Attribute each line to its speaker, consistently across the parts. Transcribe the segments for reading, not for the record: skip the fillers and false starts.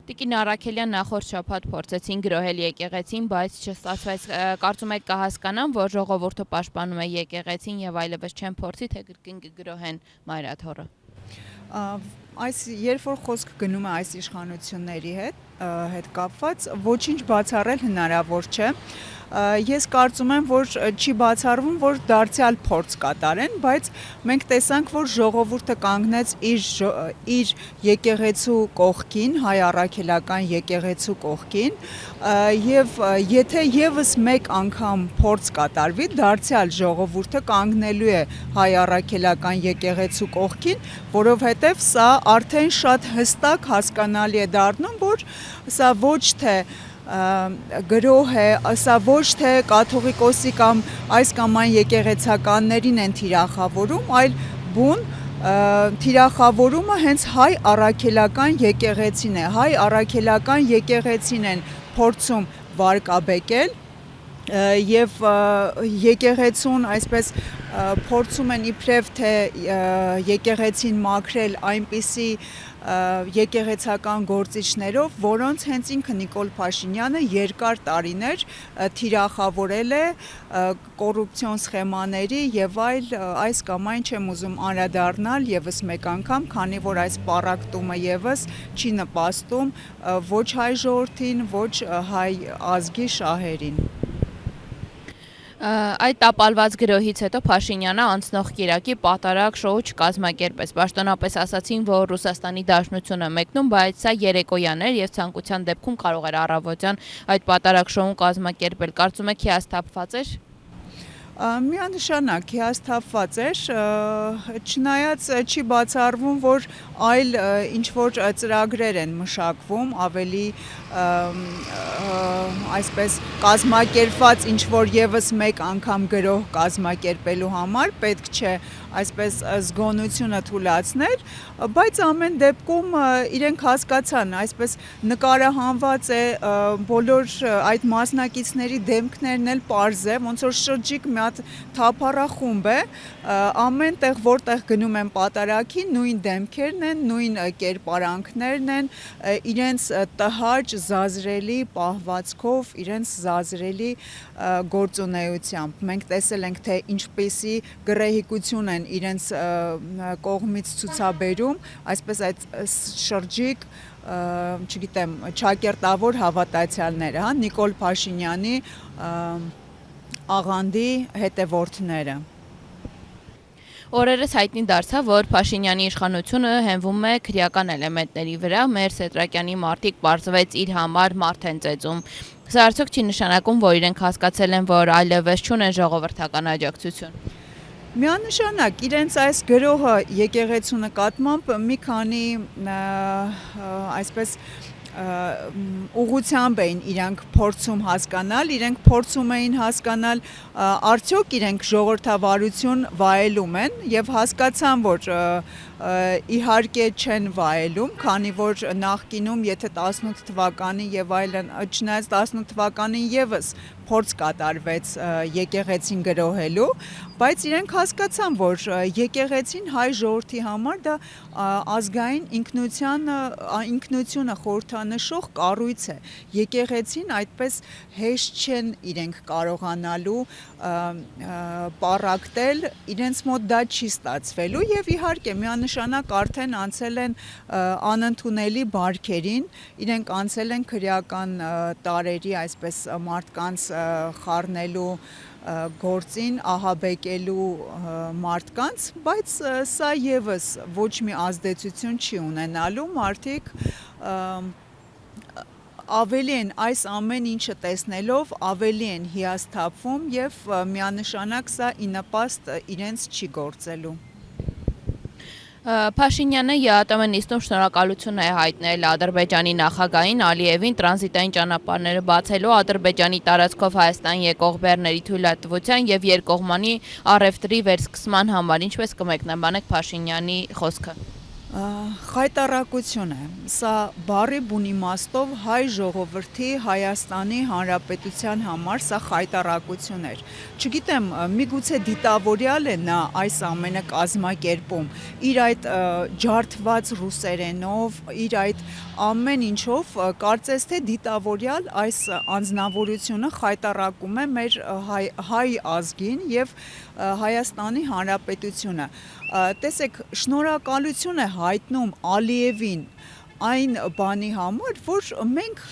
Speaker 1: Տիկին Առաքելյան նախորդ շաբաթ փորձեցին գրոհել եկեղեցին, բայց չստացվեց։ Կարծում եք կհասկանան, որ ժողովուրդը պաշտպանում է եկեղեցին եւ այլևս չեն փորձի, թե կրկին կգրոհեն մայրաթոռը։
Speaker 2: Այս երբ որ խոսք գնում է այս իշխանությունների հետ կապված, ոչինչ բացառել հնարավոր չէ։ Ես կարծում եմ, որ չի բացառվում, որ դարձյալ փորձ կատարեն, բայց մենք տեսանք, որ ժողովուրդը կանգնեց իր եկեղեցու կողքին, հայ առաքելական եկեղեցու կողքին, եւ եթե եւս մեկ անգամ փորձ կատարվի, դարձյալ ժողովուրդը կանգնելու է հայ առաքելական եկեղեցու կողքին, որովհետեւ սա արդեն շատ հստակ հասկանալի է դառնում, որ սա ոչ թե գրոհ է, սա ոչ թե կաթողիկոսի կամ այս կամ այն եկեղեցականներին են թիրախավորում, այլ բուն թիրախավորումը հենց հայ առաքելական եկեղեցին է, հայ առաքելական եկեղեցին են փորձում վարկաբեկել եւ եկեղեցուն այսպես փորձում են իբրև թե եկեղեցին մաքրել այնպիսի եկեղեցական գործիչներով, որոնց հենց ինքը Նիկոլ Փաշինյանը երկար տարիներ թիրախավորել է կոռուպցիոն սխեմաների եւ այլ այս կամ այն չեմ ուզում անդրադառնալ եւս մեկ անգամ, քանի որ այս պառակտումը եւս չի նպաստում ոչ հայ ժողովրդին, ոչ հայ ազգի շահերին։
Speaker 1: Այդ տապալված գրոհից հետո Փաշինյանը անցնող կիրակի պատարագ շոու չկազմակերպեց։ Պաշտոնապես ասացին, որ Ռուսաստանի Դաշնությունը մեկնում, բայց սա երեկոյան էր եւ ցանկության դեպքում կարող էր առավոտյան այդ պատարագ շոուն կազմակերպել։ Կարծում եք հիասթափված էր։
Speaker 2: Միանշանակ հիասթափված էր, չնայած չի բացառվում, որ այլ ինչ-որ ծրագրեր են մշակվում, ավելի այսպես կազմակերպված ինչ-որ եւս մեկ անգամ գրոհ կազմակերպելու համար, պետք չէ այսպես զգոնությունը թուլացնել, բայց ամեն դեպքում իրենք հասկացան, այսպես նկարահանված է բոլոր այդ մասնակիցների դեմքներն էլ պարզ է, ոնց որ շրջիկ մի հատ թափառախումբ է, ամեն տեղ որտեղ գնում են պատարագին, նույն դեմքերն են, նույն կերպարանքներն են, իրենց տհաճ, զազրելի պահվածքով, իրենց զազրելի գործունեությամբ։ Մենք տեսել ենք, թե ինչպիսի գռեհիկություն են իրենց կողմից ցուցաբերում, այսպես այդ շրջիկ, չգիտեմ, ճակերտավոր հավատացյալները, հա, Նիկոլ Փաշինյանի աղանդի հետևորդները։
Speaker 1: Օրերս հայտնի դարձավ, որ Փաշինյանի իշխանությունը հենվում է քրեական էլեմենտների վրա, Մեր Սեդրակյանի մարդիկ պարզվեց իր համար մարդ են ծեծում։ Սա արդյոք չի նշանակում, որ իրենք հասկացել են, որ այլևս չունեն ժողովրդական աջակցություն։
Speaker 2: Միանշանակ իրենց այս գրոհը եկեղեցու նկատմամբ մի քանի այսպես ուղղությամբ էին իրանք փորձում հասկանալ, իրենք փորձում էին հասկանալ արդյոք իրենք ժողովրդավարություն վայելում են եւ հասկացան, որ իհարկե չեն վայելում, քանի որ նախկինում եթե 18 թվականին եւ այլն, չնայած 18 թվականին եւս փորձ կատարվեց եկեղեցին գրոհելու, բայց իրենք հասկացան, որ եկեղեցին հայ ժողովրդի համար դա ազգային ինքնությունը խորհրդանշող կառույց է։ Եկեղեցին այդպես հեշտ չեն իրենք կարողանալու պառակտել, իրենց մոտ դա չի ստացվելու եւ իհարկե միանշանակ արդեն անցել են անընդունելի բարքերին, իրենք անցել են քրեական տարերի այսպես մարդկանց խառնելու գործին, ահաբեկելու մարդկանց, բայց սա եւս ոչ մի ազդեցություն չի ունենալու, մարդիկ ավելի են այս ամեն ինչը տեսնելով, ավելի են հիասթափվում եւ միանշանակ սա ի նպաստ իրենց չի գործելու։
Speaker 1: Փաշինյանը ԵԱՏՄ նիստում շնորհակալություն է հայտնել Ադրբեջանի նախագահին Ալիևին տրանզիտային ճանապարհները բացելու, Ադրբեջանի տարածքով Հայաստան եկող բեռների թույլատվության եւ երկկողմանի առևտրի վերսկսման համար, ինչպես կմեկնաբանեք Փաշինյանի խոսքը։
Speaker 2: Խայտառակություն է։ Սա բառի բուն իմաստով հայ ժողովրդի Հայաստանի Հանրապետության համար սա խայտառակություն էր։ Չգիտեմ, միգուցե դիտավորյալ է նա այս ամենը կազմակերպում իր այդ ջարդված ռուսերենով, իր այդ ամեն ինչով, կարծես թե դիտավորյալ այս անձնավորությունը խայտառակում է մեր հայ ազգին եւ Հայաստանի Հանրապետությունը։ Տեսեք, շնորհակալություն է հայտնում Ալիևին այն բանի համար, որ մենք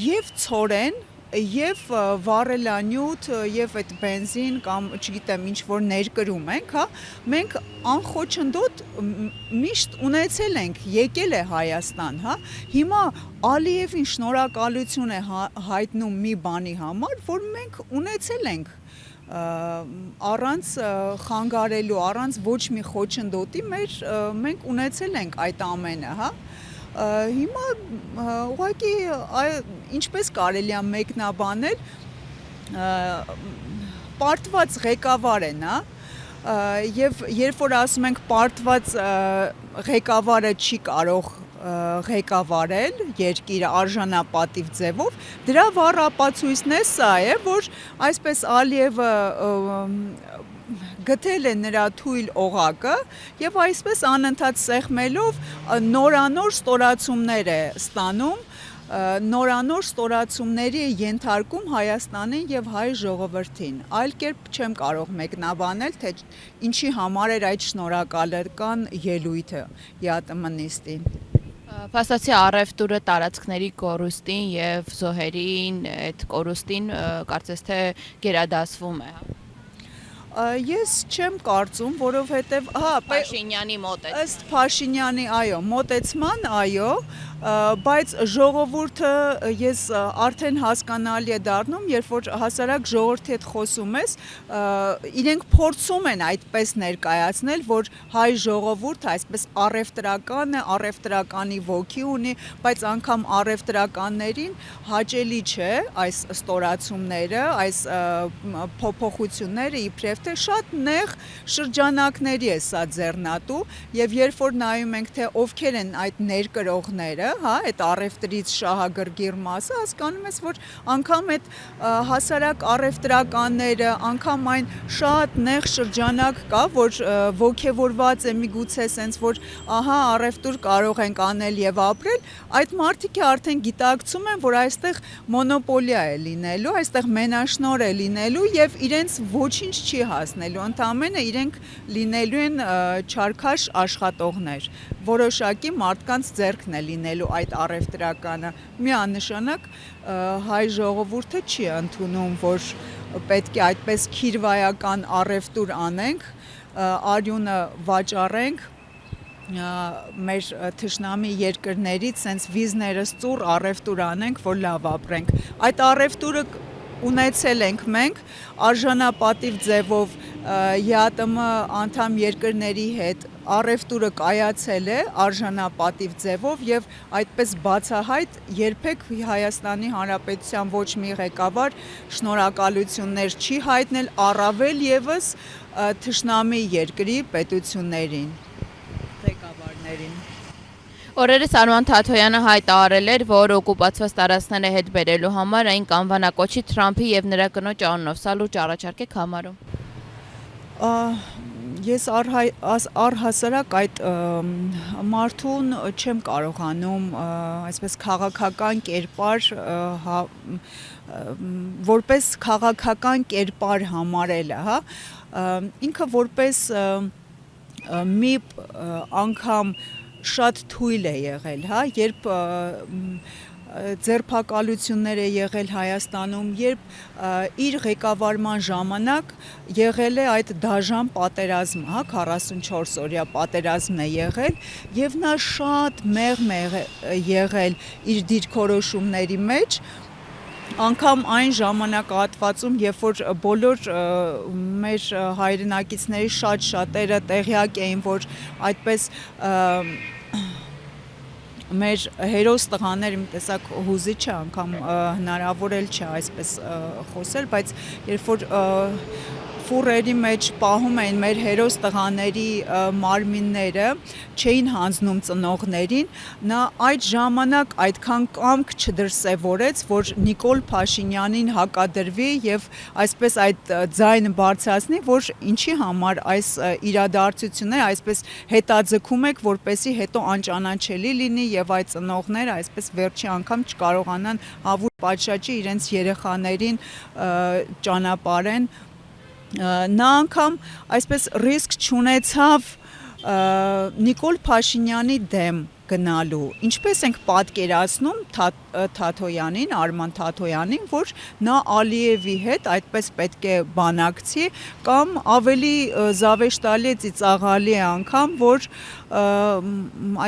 Speaker 2: եւ ցորեն եւ վառելանյութ եւ այդ բենզին կամ չգիտեմ ինչ որ ներկրում ենք, հա, մենք անխոչնդոտ միշտ ունեցել ենք, եկել է Հայաստան, հա։ Հիմա Ալիևին շնորհակալություն է հայտնում մի բանի համար, որ մենք ունեցել ենք առանց խանգարելու, առանց ոչ մի խոչընդոտի մենք ունեցել ենք այդ ամենը, հա։ Հիմա ուղղակի ինչպես կարելի է մեկնաբանել, պարտված ղեկավար է նա, եւ երբ որ ասում ենք պարտված ղեկավարը չի կարող ղեկավարել երկիրը արժանապատիվ ձևով, դրա վառ ապացույցն է սա է, որ այսպես Ալիևը գտել է նրա թույլ օղակը եւ այսպես անընդհատ սեղմելով նորանոր ստորացումներ է ստանում, նորանոր ստորացումների է ենթարկում Հայաստանին եւ հայ ժողովրդին։ Այլ կերպ չեմ կարող մեկնաբանել, թե ինչի համար էր այդ շնորհակալական ելույթը ԵԱՏՄ-նիստին։
Speaker 1: Փաստացի առևտուրը տարածքների կորուստին եւ զոհերին այդ կորուստին կարծես թե գերադասվում է, հա։
Speaker 2: Ես չեմ կարծում, որովհետեւ
Speaker 1: Փաշինյանի մոտեցման։
Speaker 2: Ըստ Փաշինյանի, այո, մոտեցման, այո, բայց ժողովուրդը ես արդեն հասկանալի է դառնում, երբ որ հասարակ ժողովրդի հետ խոսում ես, իրենք փորձում են այդպես ներկայացնել, որ հայ ժողովուրդը այսպես առևտրական է, առևտրականի ոգի ունի, բայց անգամ առևտրականներին հաճելի չէ այս ստորացումները, այս փոփոխությունները, իբրև թե շատ նեղ շրջանակների է սա ձեռնատու, եւ երբ որ նայում ենք, թե ովքեր են այդ ներկրողները, հա, այդ առևտրից շահագրգիռ մասը, հասկանում ես, որ անգամ այդ հասարակ առևտրականները, անգամ այն շատ նեղ շրջանակ կա, որ ոգևորված է միգուցե sense, որ ահա առևտուր կարող ենք անել եւ ապրել, այդ մարդիկ արդեն գիտակցում են, որ այստեղ մոնոպոլիա է լինելու, այստեղ մենաշնորհ է լինելու եւ իրենց ոչինչ չի հասնելու, ընդամենը իրենք լինելու են չարքաշ աշխատողներ, որոշակի մարդկանց ձեռքն է լինելու այդ առևտրականը, միանշանակ հայ ժողովուրդը չի ընդունում, որ պետք է այդպես քիրվայական առևտուր անենք, արյունը վաճառենք մեր թշնամի երկրներից, սենց վիզներս ծուռ առևտուր անենք, որ լավ ապրենք։ Այդ առևտուրը ունեցել ենք մենք արժանապատիվ ձևով ԵԱՏՄ անդամ երկրների հետ առևտուրը կայացել է արժանապատիվ ձևով եւ այդպես բացահայտ երբեք Հայաստանի Հանրապետության ոչ մի ղեկավար շնորհակալություններ չի հայտնել առավել եւս թշնամի երկրի պետություններին, ղեկավարներին։
Speaker 1: Օրերս Արման Թաթոյանը հայտարարել էր, որ օկուպացված տարածքները հետ բերելու համար այն կանվանակոչի Թրամփի եւ նրա կնոջ անունով, սա լուրջ առաջարկ եք համարում։
Speaker 2: Ես առհասարակ այդ մարդուն չեմ կարողանում այսպես քաղաքական կերպար որպես քաղաքական կերպար համարելը, հա, ինքը որպես մի անգամ շատ թույլ է եղել, հա, երբ ձերբակալություններ է եղել Հայաստանում, երբ իր ղեկավարման ժամանակ եղել է այդ դաժան պատերազմը, հա, 44 օրյա պատերազմն է եղել եւ նա շատ մեղմ է եղել իր դիրքորոշումների մեջ, անգամ այն ժամանակահատվածում, երբ որ բոլոր մեր հայրենակիցների շատերը տեղյակ էին, որ այդպես մեր հերոս տղաներ մի տեսակ հուզիչ է, անգամ հնարավոր էլ չէ այսպես խոսել, բայց երբ որ ֆուրերի մեջ պահում էին մեր հերոս տղաների մարմինները, չէին հանձնում ծնողներին, նա այդ ժամանակ այդքան կամք չդրսևորեց, որ Նիկոլ Փաշինյանին հակադրվի եւ այսպես այդ ձայնը բարձրացնի, որ ինչի համար այս իրադարձությունները այսպես հետաձգում եք, որպեսզի հետո անճանաչելի լինի եւ այդ ծնողները այսպես վերջի անգամ չկարողանան հավուր պատշաճի իրենց երեխաներին ճանապարհեն նա անգամ այսպես ռիսկ չունեցավ Նիկոլ Փաշինյանի դեմ գնալու, ինչպես ենք պատկերացնում Թաթոյանին, Արման Թաթոյանին, որ նա Ալիևի հետ այդպես պետք է բանակցի կամ ավելի զավեշտալի է ծիծաղալի է անգամ, որ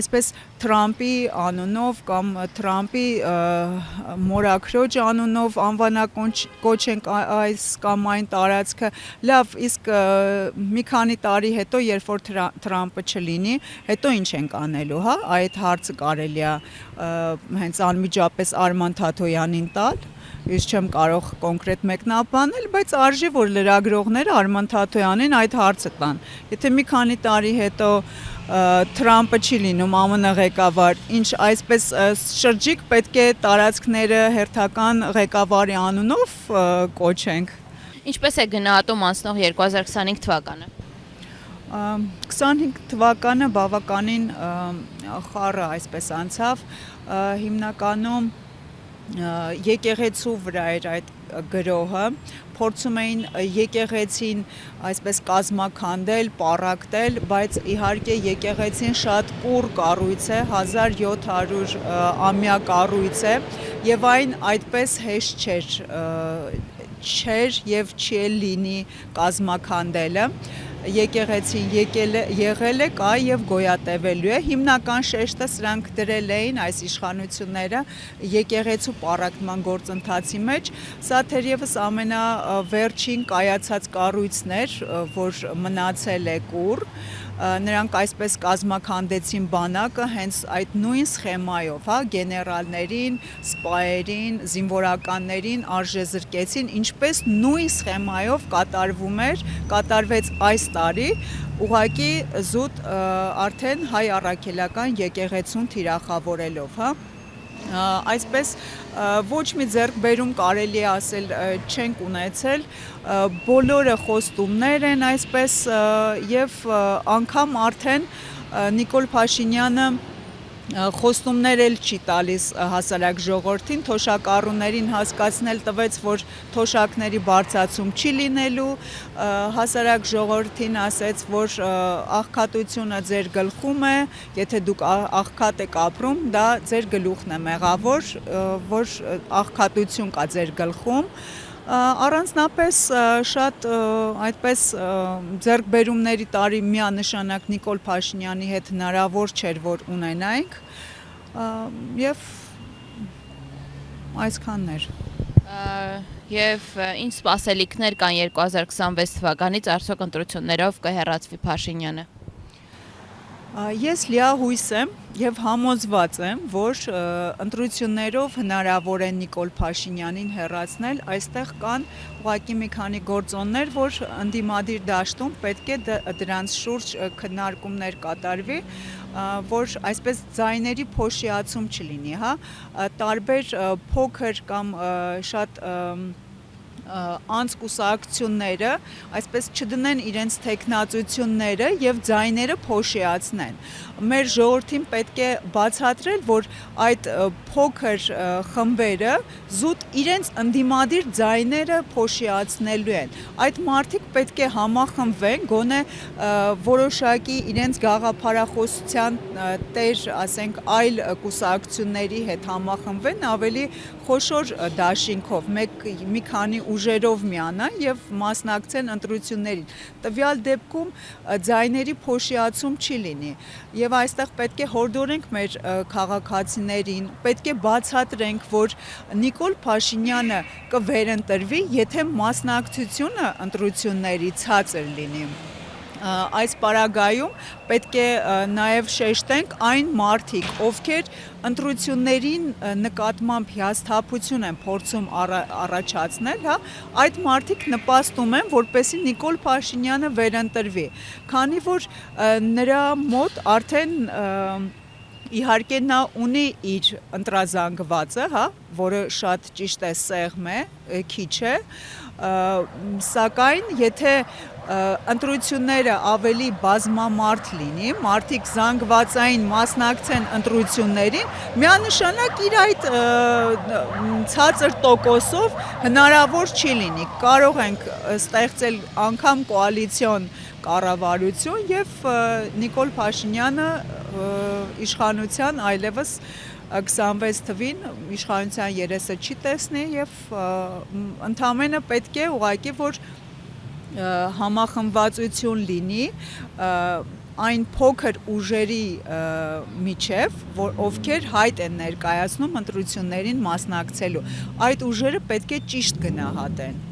Speaker 2: այսպես Թրամփի անունով կամ Թրամփի մորաքրոջ անունով անվանակոչենք այս կամ այն տարածքը, լավ, իսկ մի քանի տարի հետո, երբ որ Թրամփը չլինի, հետո ինչ ենք անելու, հա, այդ հարցը կարելի է հենց անմիջապես Արման Թաթոյանին տալ, ես չեմ կարող կոնկրետ մեկնաբանել, բայց արժի որ լրագրողները Արման Թաթոյանին այդ հարցը տան, եթե մի քանի տարի հետո Թրամփը չի լինում ԱՄՆ ղեկավար, ինչ այսպես շրջիկ պետք է տարածքները հերթական ղեկավարի անունով կոչենք։
Speaker 1: Ինչպես է գնահատում անցնող 2025 թվականը։
Speaker 2: 25 թվականը բավականին խառը այսպես անցավ, հիմնականում եկեղեցու վրա էր այդ գրոհը, փորձում էին եկեղեցին այսպես կազմաքանդել, պառակտել, բայց իհարկե եկեղեցին շատ կուռ կառույց է, 1700 ամյա կառույց է եւ այն այդպես հեշտ չէր եւ չի լինի կազմաքանդելը եկեղեցին եղել է, կա եւ գոյատևելու է, հիմնական շեշտը սրանք դրել էին այս իշխանությունները եկեղեցու պառակտման գործընթացի մեջ, սա թերևս ամենավերջին կայացած կառույցն էր, որ մնացել է կուռ, նրանք այսպես կազմաքանդեցին բանակը հենց այդ նույն սխեմայով, հա, գեներալներին, սպաերին, զինվորականներին արժեզրկեցին, ինչպես նույն սխեմայով կատարվեց այս տարի, ուղղակի զուտ արդեն հայ առաքելական եկեղեցուն թիրախավորելով, հա, այսպես ոչ մի ձեռքբերում կարելի է ասել չենք ունեցել, բոլորը խոստումներ են այսպես եւ անգամ արդեն Նիկոլ Փաշինյանը խոստումներ էլ չի տալիս հասարակ ժողովրդին, թոշակառուներին հասկացնել տվեց, որ թոշակների բարձրացում չի լինելու, հասարակ ժողովրդին ասեց, որ աղքատությունը ձեր գլխում է, եթե դուք աղքատ եք ապրում, դա ձեր գլուխն է մեղավոր, որ աղքատություն կա ձեր գլխում, առանձնապես շատ այդպես ձեռքբերումների տարի միանշանակ Նիկոլ Փաշինյանի հետ հնարավոր չէր, որ ունենայինք եւ այսքանն էր։
Speaker 1: Եվ ինչ սպասելիքներ կան 2026 թվականից արդյոք ընտրություններով կհեռացվի Փաշինյանը։
Speaker 2: Ես լիահույս եմ եւ համոզված եմ, որ ընտրություններով հնարավոր է Նիկոլ Փաշինյանին հեռացնել, այստեղ կան ուղղակի մի քանի գործոններ, որ ընդդիմադիր դաշտում պետք է դրանց շուրջ քննարկումներ կատարվի, որ այսպես ձայների փոշիացում չլինի, հա, տարբեր փոքր կամ շատ անցկուսակցությունները այսպես չդնեն իրենց թեկնածությունները եւ ձայները փոշիացնեն։ Մեր ժողովրդին պետք է բացատրել, որ այդ փոքր խմբերը զուտ իրենց ընդդիմադիր ձայները փոշիացնելու են։ Այդ մարդիկ պետք է համախմբվեն, գոնե որոշակի իրենց գաղափարախոսության տեր, ասենք, այլ կուսակցությունների հետ համախմբվեն, ավելի խոշոր դաշինքով, մի քանի ուժերով միանան եւ մասնակցեն ընտրություններին։ Տվյալ դեպքում ձայների փոշիացում չի լինի եւ այստեղ պետք է հորդորենք մեր քաղաքացիներին, պետք է բացատրենք, որ Նիկոլ Փաշինյանը կվերընտրվի, եթե մասնակցությունը ընտրությունների ցածր լինի։ այս պարագայում պետք է նաև շեշտենք այն մարդիկ, ովքեր ընտրություններին նկատմամբ հիասթափություն են փորձում առաջացնել, հա, այդ մարդիկ նպաստում են, որպեսզի Նիկոլ Փաշինյանը վերընտրվի, քանի որ նրա մոտ արդեն իհարկե նա ունի իր ընտրազանգվածը, հա, որը շատ ճիշտ է սեղմ է, քիչ է, սակայն եթե ընտրությունները ավելի բազմամարդ լինի, մարդիկ զանգվածային մասնակցեն ընտրություններին, միանշանակ իր այդ ցածր տոկոսով հնարավոր չի լինի։ Կարող ենք ստեղծել անգամ կոալիցիոն կառավարություն եւ Նիկոլ Փաշինյանը իշխանության այլևս 26 թվին իշխանության երեսը չի տեսնի եւ ընդամենը պետք է ուղղակի որ համախմբվածություն լինի այն փոքր ուժերի միջև, ովքեր հայտ են ներկայացնում ընտրություններին մասնակցելու։ Այդ ուժերը պետք է ճիշտ գնահատեն։